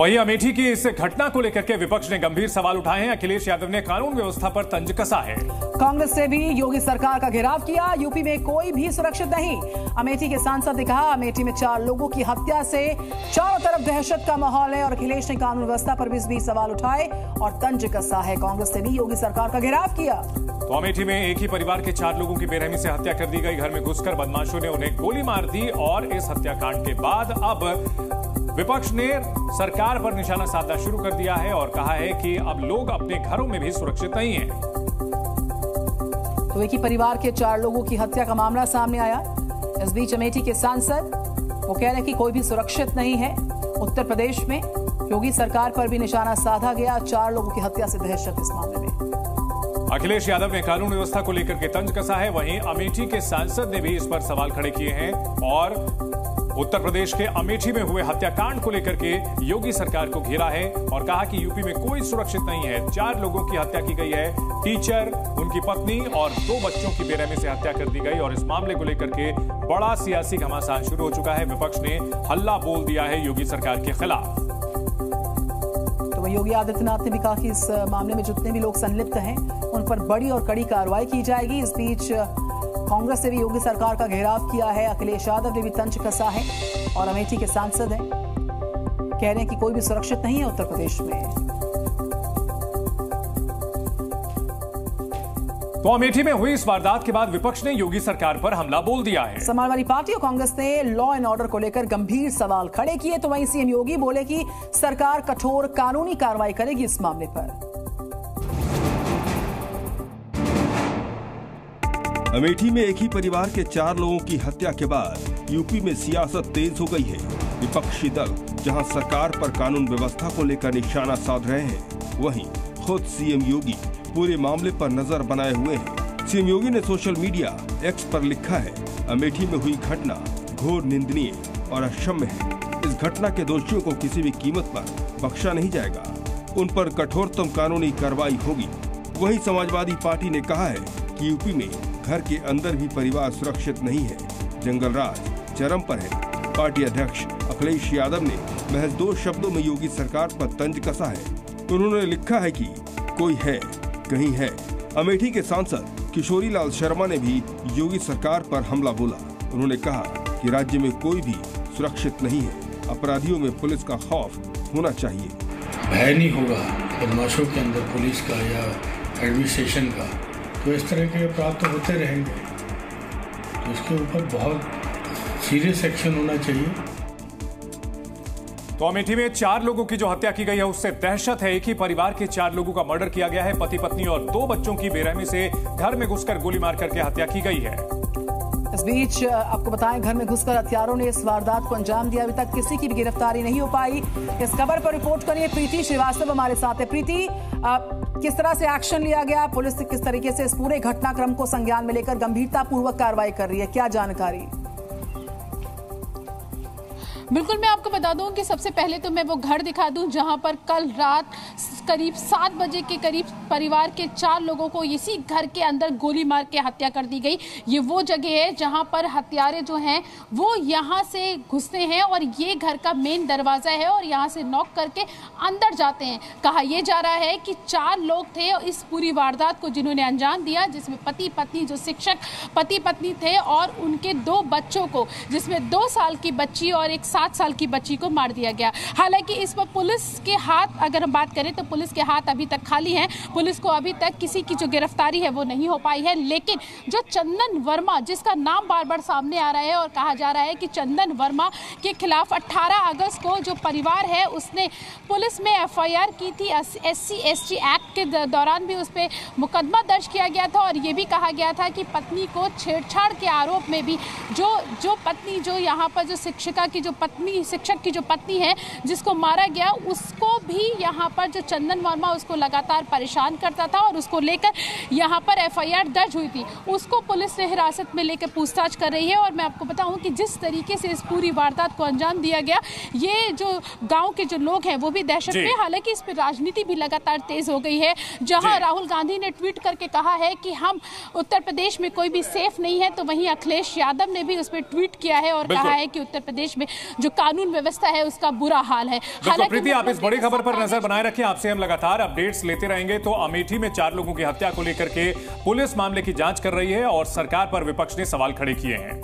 वहीं अमेठी की इस घटना को लेकर के विपक्ष ने गंभीर सवाल उठाए हैं। अखिलेश यादव ने कानून व्यवस्था पर तंज कसा है। कांग्रेस से भी योगी सरकार का घेराव किया। यूपी में कोई भी सुरक्षित नहीं। अमेठी के सांसद ने कहा, अमेठी में 4 लोगों की हत्या से चारों तरफ दहशत का माहौल है और अखिलेश ने कानून व्यवस्था पर भी सवाल उठाए और तंज कसा है। कांग्रेस ने भी योगी सरकार का घेराव किया। तो अमेठी में एक ही परिवार के 4 लोगों की बेरहमी से हत्या कर दी गई। घर में घुसकर बदमाशों ने उन्हें गोली मार दी और इस हत्याकांड के बाद अब विपक्ष ने सरकार पर निशाना साधना शुरू कर दिया है और कहा है कि अब लोग अपने घरों में भी सुरक्षित नहीं हैं। तो एक ही परिवार के 4 लोगों की हत्या का मामला सामने आया। इस बीच अमेठी के सांसद वो कह रहे हैं कि कोई भी सुरक्षित नहीं है। उत्तर प्रदेश में योगी सरकार पर भी निशाना साधा गया। 4 लोगों की हत्या से दहशत इस मामले में। अखिलेश यादव ने कानून व्यवस्था को लेकर के तंज कसा है। वहीं अमेठी के सांसद ने भी इस पर सवाल खड़े किए हैं और उत्तर प्रदेश के अमेठी में हुए हत्याकांड को लेकर के योगी सरकार को घेरा है और कहा कि यूपी में कोई सुरक्षित नहीं है। 4 लोगों की हत्या की गई है। टीचर, उनकी पत्नी और 2 बच्चों की बेरहमी से हत्या कर दी गई और इस मामले को लेकर के बड़ा सियासी घमासान शुरू हो चुका है। विपक्ष ने हल्ला बोल दिया है योगी सरकार के खिलाफ। तो योगी आदित्यनाथ ने भी कहा कि इस मामले में जितने भी लोग संलिप्त हैं उन पर बड़ी और कड़ी कार्रवाई की जाएगी। इस बीच कांग्रेस ने भी योगी सरकार का घेराव किया है। अखिलेश यादव ने भी तंज कसा है और अमेठी के सांसद हैं, कह रहे हैं कि कोई भी सुरक्षित नहीं है उत्तर प्रदेश में। तो अमेठी में हुई इस वारदात के बाद विपक्ष ने योगी सरकार पर हमला बोल दिया है। समाजवादी पार्टी और कांग्रेस ने लॉ एंड ऑर्डर को लेकर गंभीर सवाल खड़े किए। तो वहीं सीएम योगी बोले कि सरकार कठोर कानूनी कार्रवाई करेगी इस मामले पर। अमेठी में एक ही परिवार के 4 लोगों की हत्या के बाद यूपी में सियासत तेज हो गई है। विपक्षी दल जहां सरकार पर कानून व्यवस्था को लेकर निशाना साध रहे हैं, वहीं खुद सीएम योगी पूरे मामले पर नजर बनाए हुए हैं। सीएम योगी ने सोशल मीडिया एक्स पर लिखा है, अमेठी में हुई घटना घोर निंदनीय और अक्षम्य है। इस घटना के दोषियों को किसी भी कीमत पर बख्शा नहीं जाएगा। उन पर कठोरतम कानूनी कार्रवाई होगी। वहीं समाजवादी पार्टी ने कहा है कि यूपी में घर के अंदर भी परिवार सुरक्षित नहीं है। जंगल राज चरम पर है। पार्टी अध्यक्ष अखिलेश यादव ने महज 2 शब्दों में योगी सरकार पर तंज कसा है। उन्होंने लिखा है कि कोई है, कहीं है। अमेठी के सांसद किशोरी लाल शर्मा ने भी योगी सरकार पर हमला बोला। उन्होंने कहा कि राज्य में कोई भी सुरक्षित नहीं है। अपराधियों में पुलिस का खौफ होना चाहिए। भय नहीं होगा बदमाशों के अंदर पुलिस का या एडमिनिस्ट्रेशन का, तो इस तरह के अपराध तो होते रहेंगे। तो इसके ऊपर बहुत सीरियस एक्शन होना चाहिए। तो अमेठी में 4 लोगों की जो हत्या की गई है उससे दहशत है। एक ही परिवार के 4 लोगों का मर्डर किया गया है। पति पत्नी और 2 बच्चों की बेरहमी से घर में घुसकर गोली मार करके हत्या की गई है। इस बीच आपको बताएं, घर में घुसकर हत्यारों ने इस वारदात को अंजाम दिया। अभी तक किसी की भी गिरफ्तारी नहीं हो पाई। इस खबर पर रिपोर्ट करिए प्रीति श्रीवास्तव हमारे साथ है। प्रीति, किस तरह से एक्शन लिया गया? पुलिस किस तरीके से इस पूरे घटनाक्रम को संज्ञान में लेकर गंभीरतापूर्वक कार्रवाई कर रही है, क्या जानकारी? बिल्कुल, मैं आपको बता दूं कि सबसे पहले तो मैं वो घर दिखा दूं जहां पर कल रात करीब 7 बजे के करीब परिवार के 4 लोगों को इसी घर के अंदर गोली मार के हत्या कर दी गई। ये वो जगह है जहां पर हत्यारे जो हैं वो यहां से घुसते हैं और ये घर का मेन दरवाजा है और यहां से नॉक करके अंदर जाते हैं। कहा यह जा रहा है कि 4 लोग थे इस पूरी वारदात को जिन्होंने अंजाम दिया, जिसमें पति पत्नी, जो शिक्षक पति पत्नी थे और उनके 2 बच्चों को, जिसमें 2 साल की बच्ची और एक 7 साल की बच्ची को मार दिया गया। हालांकि इस पर पुलिस के हाथ, अगर हम बात करें तो पुलिस के हाथ अभी तक खाली हैं। पुलिस को अभी तक किसी की जो गिरफ्तारी है वो नहीं हो पाई है। लेकिन जो चंदन वर्मा, जिसका नाम बार बार सामने आ रहा है और कहा जा रहा है कि चंदन वर्मा के खिलाफ 18 अगस्त को जो परिवार है उसने पुलिस में FIR की थी। SC/ST एक्ट के दौरान भी उस पर मुकदमा दर्ज किया गया था और ये भी कहा गया था कि पत्नी को छेड़छाड़ के आरोप में भी जो पत्नी, जो यहाँ पर जो शिक्षिका की जो पत्नी, शिक्षक की जो पत्नी है जिसको मारा गया, उसको भी यहाँ पर जो चंदन वर्मा उसको लगातार परेशान करता था और उसको लेकर यहाँ पर FIR दर्ज हुई थी। उसको पुलिस ने हिरासत में लेकर पूछताछ कर रही है। और मैं आपको बताऊं कि जिस तरीके से इस पूरी वारदात को अंजाम दिया गया, ये जो गांव के जो लोग हैं वो भी दहशत में। हालांकि इस पर राजनीति भी लगातार तेज हो गई है। जहां राहुल गांधी ने ट्वीट करके कहा है कि हम उत्तर प्रदेश में कोई भी सेफ नहीं है, तो वहीं अखिलेश यादव ने भी उस पर ट्वीट किया है और कहा है कि उत्तर प्रदेश में जो कानून व्यवस्था है उसका बुरा हाल है। प्रीति, आप इस बड़ी खबर पर नजर बनाए रखें, आपसे हम लगातार अपडेट्स लेते रहेंगे। तो अमेठी में 4 लोगों की हत्या को लेकर के पुलिस मामले की जांच कर रही है और सरकार पर विपक्ष ने सवाल खड़े किए हैं।